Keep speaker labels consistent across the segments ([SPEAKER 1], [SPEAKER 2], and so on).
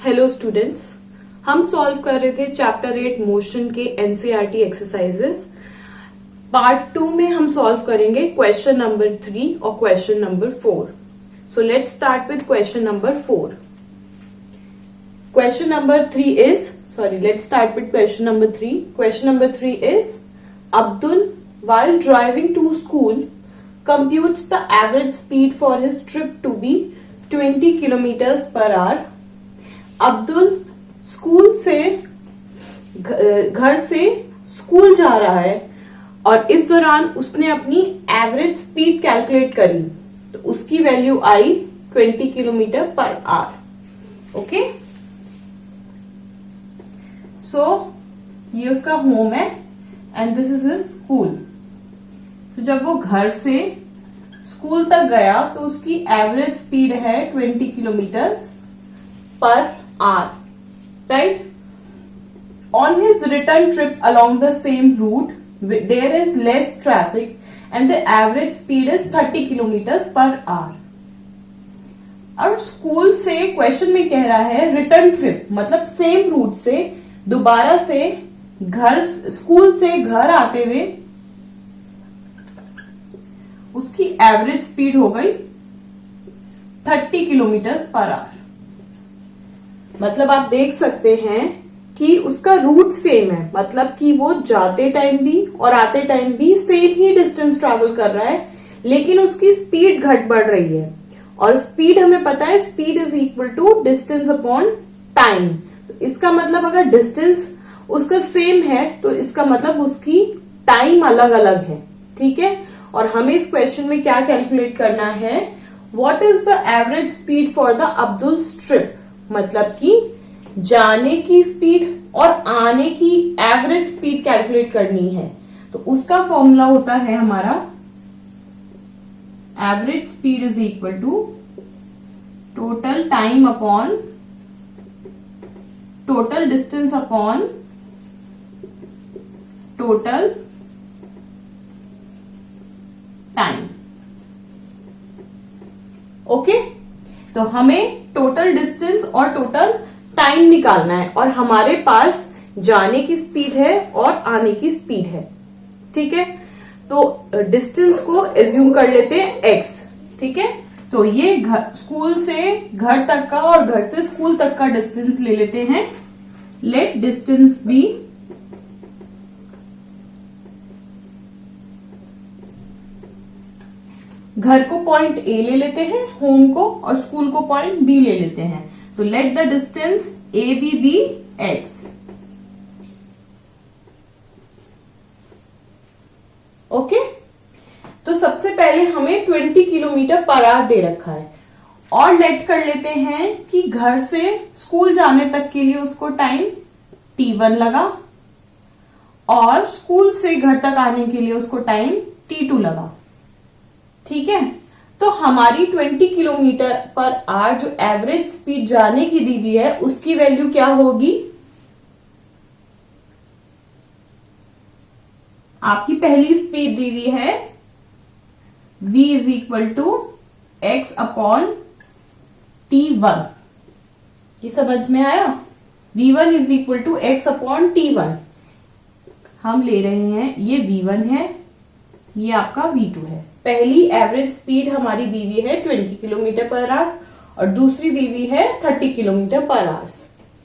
[SPEAKER 1] Hello students, हम solve कर रहे थे चैप्टर 8 मोशन के एनसीईआरटी एक्सरसाइजेस। पार्ट 2 में हम सॉल्व करेंगे क्वेश्चन नंबर 3 और question number 4। So let's start with question number 4। Question number 3 is let's start with question number 3. Question number 3 is Abdul, while driving to school, computes the average speed for his trip to be 20 kilometers per hour. Abdul school से घर से school जा रहा है और इस दौरान उसने अपनी एवरेज स्पीड कैलकुलेट करी, तो उसकी वैल्यू आई 20 किलोमीटर पर आवर। ओके, सो ये उसका होम है and this is his school. तो जब वो घर से स्कूल तक गया तो उसकी एवरेज स्पीड है 20 किलोमीटर पर hour, right? On his return trip along the same route, there is less traffic and the average speed is 30 kilometers per hour. और स्कूल से क्वेश्चन में कह रहा है रिटर्न ट्रिप, मतलब सेम रूट से दोबारा से घर, स्कूल से घर आते हुए उसकी एवरेज स्पीड हो गई 30 किलोमीटर पर आवर। मतलब आप देख सकते हैं कि उसका रूट सेम है, मतलब कि वो जाते टाइम भी और आते टाइम भी सेम ही डिस्टेंस ट्रैवल कर रहा है, लेकिन उसकी स्पीड घट बढ़ रही है। और स्पीड हमें पता है, speed is equal to distance upon time. तो इसका मतलब अगर डिस्टेंस उसका सेम है तो इसका मतलब उसकी टाइम अलग अलग है, ठीक है। और हमें इस क्वेश्चन में क्या कैलकुलेट करना है, what is the average speed for the Abdul trip, मतलब कि जाने की स्पीड और आने की एवरेज स्पीड कैलकुलेट करनी है। तो उसका फॉर्मूला होता है हमारा average speed is equal to total time upon total distance upon total time. Okay, तो हमें टोटल डिस्टेंस और टोटल टाइम निकालना है और हमारे पास जाने की स्पीड है और आने की स्पीड है, ठीक है। तो डिस्टेंस को एज्यूम कर लेते हैं x, ठीक है। तो ये स्कूल से घर तक का और घर से स्कूल तक का डिस्टेंस ले लेते हैं। लेट डिस्टेंस बी घर को पॉइंट A ले लेते हैं, होम को, और स्कूल को पॉइंट B ले लेते हैं। तो let the distance AB be x। Okay, तो सबसे पहले हमें 20 किलोमीटर पर आवर दे रखा है और लेट कर लेते हैं कि घर से स्कूल जाने तक के लिए उसको टाइम T1 लगा और स्कूल से घर तक आने के लिए उसको टाइम T2 लगा, ठीक है। तो हमारी 20 किलोमीटर पर आवर जो एवरेज स्पीड जाने की दी हुई है उसकी वैल्यू क्या होगी, आपकी पहली स्पीड दी हुई है v is equal to x upon T1। ये समझ में आया, v1 is equal to x upon T1। हम ले रहे हैं, ये v1 है, ये आपका v2 है। पहली एवरेज स्पीड हमारी दी हुई है 20 किलोमीटर पर आवर और दूसरी दी हुई है 30 किलोमीटर पर आवर,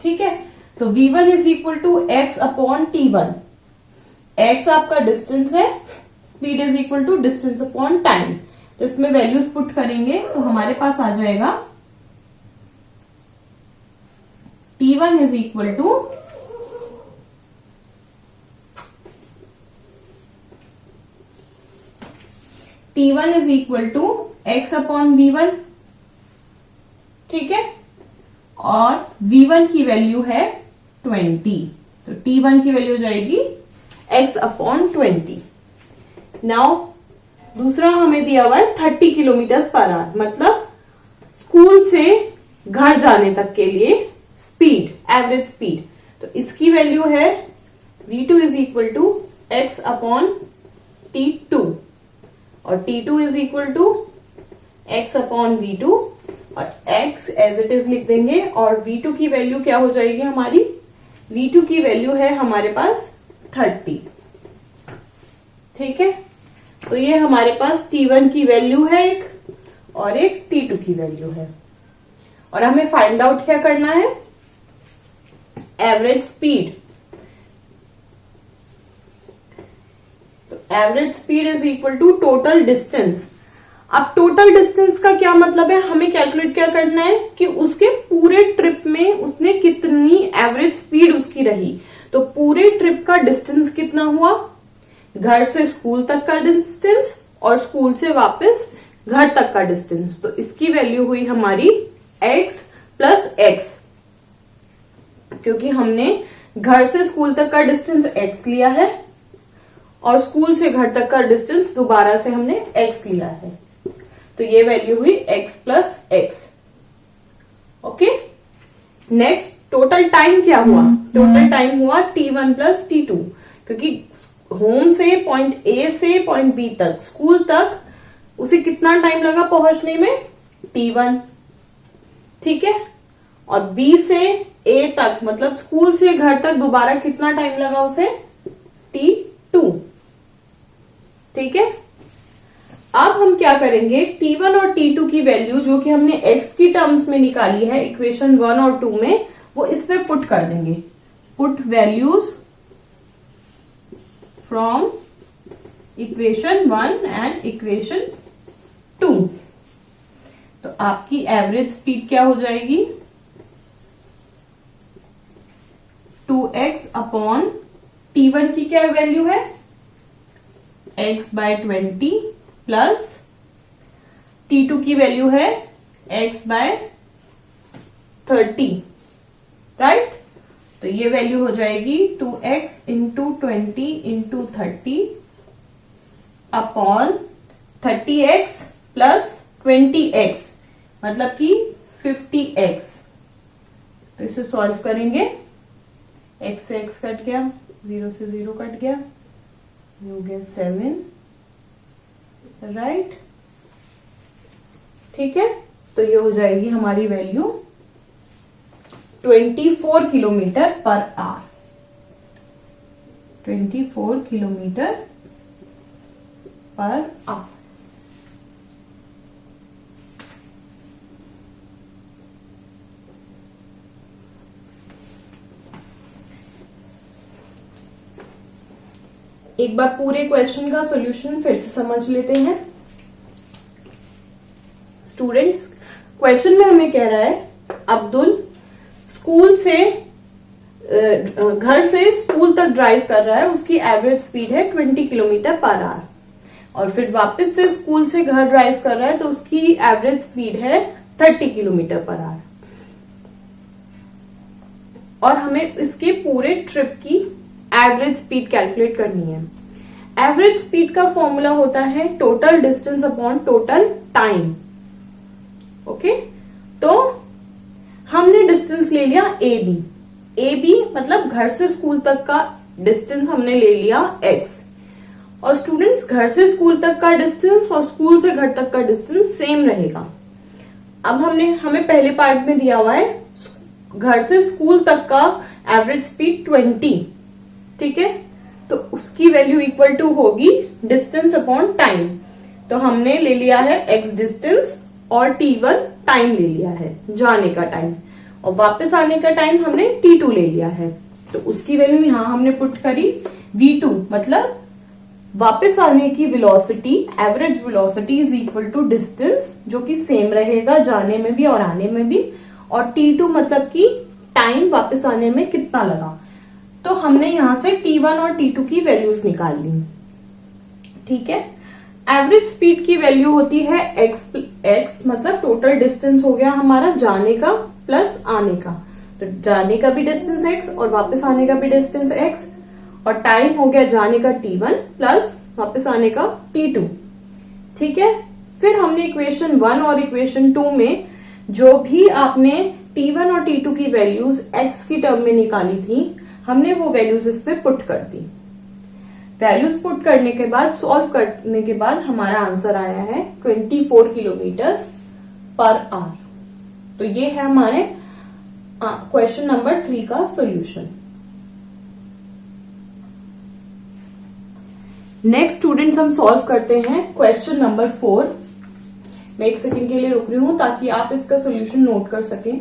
[SPEAKER 1] ठीक है। तो v1 is equal to x upon T1। x आपका डिस्टेंस है, speed is equal to distance upon time. तो इसमें वैल्यूज पुट करेंगे तो हमारे पास आ जाएगा T1 is equal to T1 is equal to x upon V1, ठीक है। और V1 की वैल्यू है 20, तो T1 की वैल्यू हो जाएगी x अपॉन 20। नाउ दूसरा हमें दिया हुआ है 30 किलोमीटर पर आवर, मतलब स्कूल से घर जाने तक के लिए स्पीड, एवरेज स्पीड। तो इसकी वैल्यू है V2 is equal to x upon T2 और T2 is equal to x upon V2 और x एज इट इज लिख देंगे। और v2 की वैल्यू क्या हो जाएगी हमारी, v2 की वैल्यू है हमारे पास 30। ठीक है, तो ये हमारे पास t1 की वैल्यू है एक, और एक t2 की वैल्यू है। और हमें फाइंड आउट क्या करना है, एवरेज स्पीड। तो average speed is equal to total distance. अब टोटल डिस्टेंस का क्या मतलब है, हमें कैलकुलेट क्या करना है कि उसके पूरे ट्रिप में उसने कितनी एवरेज स्पीड उसकी रही। तो पूरे ट्रिप का डिस्टेंस कितना हुआ, घर से स्कूल तक का डिस्टेंस और स्कूल से वापस घर तक का डिस्टेंस। तो इसकी वैल्यू हुई हमारी x प्लस x, क्योंकि हमने घर से स्कूल तक का डिस्टेंस x लिया है और स्कूल से घर तक का डिस्टेंस दोबारा से हमने x लिया है। तो ये वैल्यू हुई x plus x। Okay, next total time क्या हुआ, टोटल टाइम हुआ t1 प्लस t2, क्योंकि होम से पॉइंट A से पॉइंट B तक स्कूल तक उसे कितना टाइम लगा पहुंचने में, t1। ठीक है, और B से A तक मतलब स्कूल से घर तक दोबारा कितना टाइम लगा उसे, t2। ठीक है, अब हम क्या करेंगे, t1 और t2 की वैल्यू जो कि हमने x की टर्म्स में निकाली है इक्वेशन 1 और 2 में, वो इसमें पुट कर देंगे। Put values from equation 1 and equation 2। तो आपकी एवरेज स्पीड क्या हो जाएगी, 2x अपॉन t1 की क्या वैल्यू है, x बाय 20 प्लस t2 की वैल्यू है x बाय 30, राइट। तो ये वैल्यू हो जाएगी 2x into 20 into 30 upon 30x plus 20x मतलब कि 50x। तो इसे सॉल्व करेंगे, x से x कट गया, 0 से 0 कट गया, ये हो गया 7, राइट। ठीक है, तो ये हो जाएगी हमारी value 24 kilometre per hour, 24 kilometre per hour. एक बार पूरे क्वेश्चन का सॉल्यूशन फिर से समझ लेते हैं। स्टूडेंट्स, क्वेश्चन में हमें कह रहा है अब्दुल स्कूल से घर से स्कूल तक ड्राइव कर रहा है, उसकी एवरेज स्पीड है 20 किलोमीटर पर आवर, और फिर वापस से स्कूल से घर ड्राइव कर रहा है तो उसकी एवरेज स्पीड है 30 किलोमीटर पर आवर। और हमें इसके पूरे ट्रिप की एवरेज स्पीड कैलकुलेट करनी है। एवरेज स्पीड का फॉर्मूला होता है total distance upon total time. Okay, तो हमने डिस्टेंस ले लिया ए बी मतलब घर से स्कूल तक का डिस्टेंस हमने ले लिया x। और स्टूडेंट्स, घर से स्कूल तक का डिस्टेंस और स्कूल से घर तक का डिस्टेंस सेम रहेगा। अब हमें पहले पार्ट में दिया हुआ है घर से स्कूल तक का एवरेज स्पीड 20, ठीक है, तो उसकी वैल्यू इक्वल टू होगी डिस्टेंस अपॉन टाइम। तो हमने ले लिया है x डिस्टेंस और t1 टाइम ले लिया है, जाने का टाइम, और वापस आने का टाइम हमने t2 ले लिया है। तो उसकी वैल्यू यहां हमने पुट करी v2 मतलब वापस आने की velocity, average velocity is equal to distance जो कि सेम रहेगा जाने में भी और आने में भी, और t2 मतलब कि टाइम वापस आने में कितना लगा। तो हमने यहां से t1 और t2 की वैल्यूज निकाल ली। ठीक है, एवरेज स्पीड की वैल्यू होती है x मतलब टोटल डिस्टेंस हो गया हमारा जाने का प्लस आने का, तो जाने का भी डिस्टेंस x और वापस आने का भी डिस्टेंस x, और टाइम हो गया जाने का t1 प्लस वापस आने का t2। ठीक है, फिर हमने इक्वेशन 1 और इक्वेशन 2 में जो भी आपने t1 और t2 की वैल्यूज x की टर्म में निकाली थी, हमने वो वैल्यूज इसमें पुट कर दी। वैल्यूज पुट करने के बाद, सॉल्व करने के बाद हमारा आंसर आया है 24 किलोमीटर पर आवर। तो ये है हमारे क्वेश्चन नंबर 3 का सॉल्यूशन। नेक्स्ट स्टूडेंट्स हम सॉल्व करते हैं क्वेश्चन नंबर 4। मैं 1 सेकंड के लिए रुक रही हूं ताकि आप इसका सॉल्यूशन नोट कर सकें।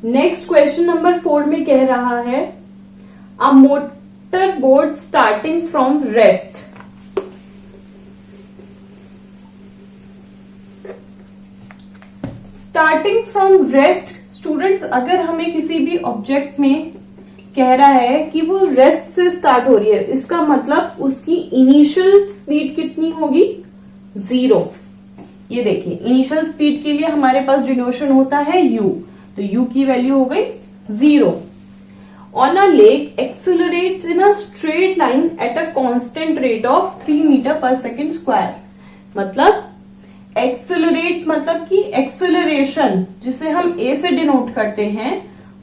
[SPEAKER 1] नेक्स्ट क्वेश्चन नंबर 4 में कह रहा है अ motor boat starting from rest. Starting from rest students, अगर हमें किसी भी ऑब्जेक्ट में कह रहा है कि वो रेस्ट से स्टार्ट हो रही है, इसका मतलब उसकी इनिशियल स्पीड कितनी होगी? 0। ये देखिए, इनिशियल स्पीड के लिए हमारे पास डिनोशन होता है u, तो u की वैल्यू हो गई 0। On a lake accelerates in a straight line at a constant rate of 3 metre per second square. मतलब एक्सेलरेट मतलब कि एक्सेलरेशन जिसे हम a से डिनोट करते हैं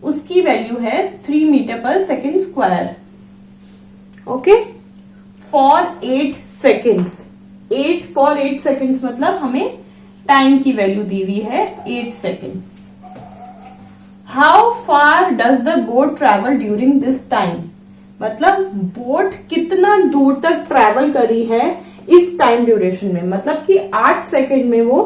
[SPEAKER 1] उसकी वैल्यू है 3 metre per second square. Okay, for 8 seconds. 8 seconds मतलब हमें टाइम की वैल्यू दी हुई है 8 second. How far does the boat travel during this time? मतलब बोट कितना दूर तक ट्रेवल करी है इस टाइम ड्यूरेशन में, मतलब कि 8 सेकेंड में वो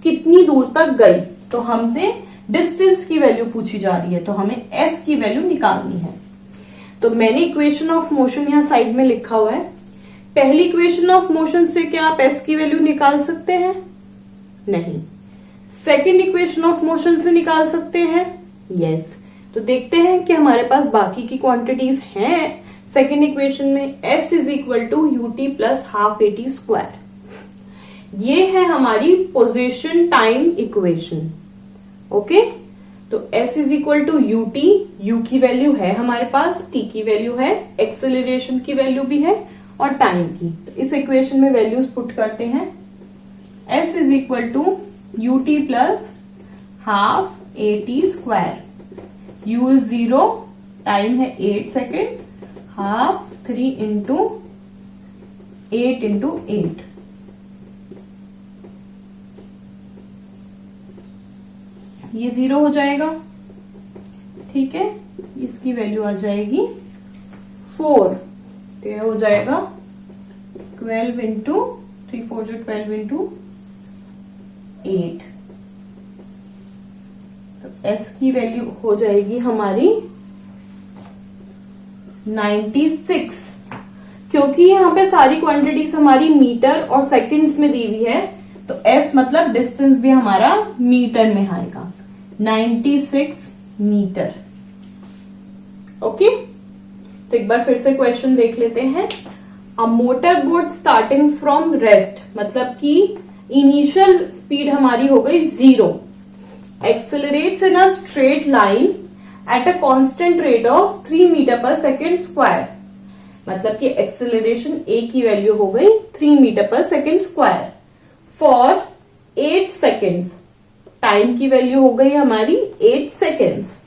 [SPEAKER 1] कितनी दूर तक गई। तो हमसे डिस्टेंस की वैल्यू पूछी जा रही है, तो हमें s की वैल्यू निकालनी है। तो मैंने इक्वेशन ऑफ मोशन यहां साइड में लिखा हुआ है। पहली इक्वेशन ऑफ मोशन से क्या आप s की वैल्यू निकाल सकते हैं? नहीं। सेकेंड इक्वेशन ऑफ मोशन से निकाल सकते हैं? यस। तो देखते हैं कि हमारे पास बाकी की क्वांटिटीज हैं सेकेंड इक्वेशन में। s is equal to ut plus half at square. ये है हमारी पोजीशन टाइम इक्वेशन। ओके, तो s is equal to ut, u की वैल्यू है हमारे पास, t की वैल्यू है, एक्सेलरेशन की वैल्यू भी है और टाइम की। तो इस इक्वेशन में वैल्यूज पुट करते हैं। s is equal to ut plus half at square. u is 0, time है 8 सेकेंड, हाफ 3 इंटू 8 इंटू 8। ये 0 हो जाएगा, ठीक है। इसकी वैल्यू आ जाएगी 4, तो यह हो जाएगा 12 इंटू 3 4 जो 12 इंटू 8। तो s की वैल्यू हो जाएगी हमारी 96। क्योंकि यहाँ पे सारी क्वांटिटीज हमारी मीटर और सेकंड्स में दी हुई है, तो s मतलब डिस्टेंस भी हमारा मीटर में आएगा, 96 मीटर। ओके, तो एक बार फिर से क्वेश्चन देख लेते हैं। A motor boat starting from rest, मतलब कि इनिशियल स्पीड हमारी हो गई 0, accelerates in a straight line at a constant rate of 3 metre per second square. मतलब कि एक्सेलरेशन a की वैल्यू हो गई 3 metre per second square for 8 seconds. Time की वैल्यू हो गई हमारी 8 सेकेंड्स।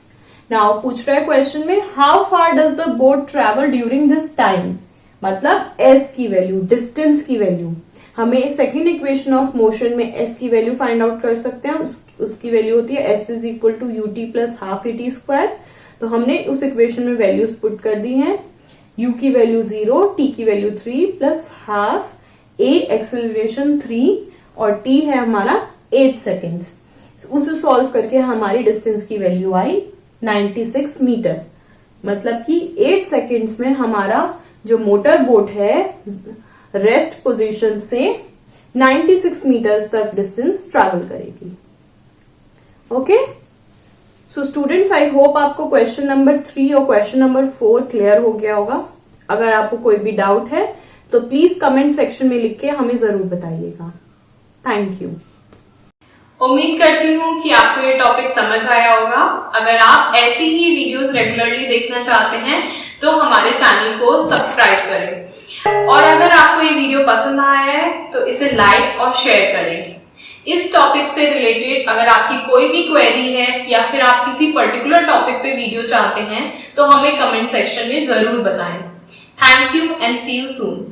[SPEAKER 1] नाउ पूछ रहा है क्वेश्चन में how far does the boat travel during this time, मतलब s की वैल्यू, डिस्टेंस की वैल्यू। हमें सेकेंड इक्वेशन ऑफ मोशन में s की वैल्यू फाइंड आउट कर सकते हैं। उसकी वैल्यू होती है s is equal to ut plus half at square. तो हमने उस इक्वेशन में वैल्यूज पुट कर दी हैं। u की वैल्यू 0, t की value 3 plus half, a acceleration 3 और t है हमारा 8 सेकेंड्स। उसे सॉल्व करके हमारी डिस्टेंस की वैल्यू आई 96 मीटर। मतलब कि 8 सेकेंड्स में हमारा जो मोटर बोट है रेस्ट पोजीशन से 96 मीटर्स तक डिस्टेंस ट्रैवल करेगी। Okay, so students I hope आपको क्वेश्चन नंबर 3 और क्वेश्चन नंबर 4 क्लियर हो गया होगा। अगर आपको कोई भी डाउट है तो प्लीज कमेंट सेक्शन में लिख के हमें जरूर बताइएगा। Thank you.
[SPEAKER 2] उम्मीद करती हूँ कि आपको ये टॉपिक समझ आया होगा। अगर आप ऐसी ही वीडियोस रेगुलरली देखना चाहते हैं तो हमारे चैनल को सब्सक्राइब करें, और अगर आपको ये वीडियो पसंद आया है तो इसे लाइक और शेयर करें। इस टॉपिक से रिलेटेड अगर आपकी कोई भी क्वेरी है या फिर आप किसी पर्टिकुलर टॉपिक पे वीडियो चाहते हैं तो हमें कमेंट सेक्शन में जरूर बताएं। Thank you and see you soon.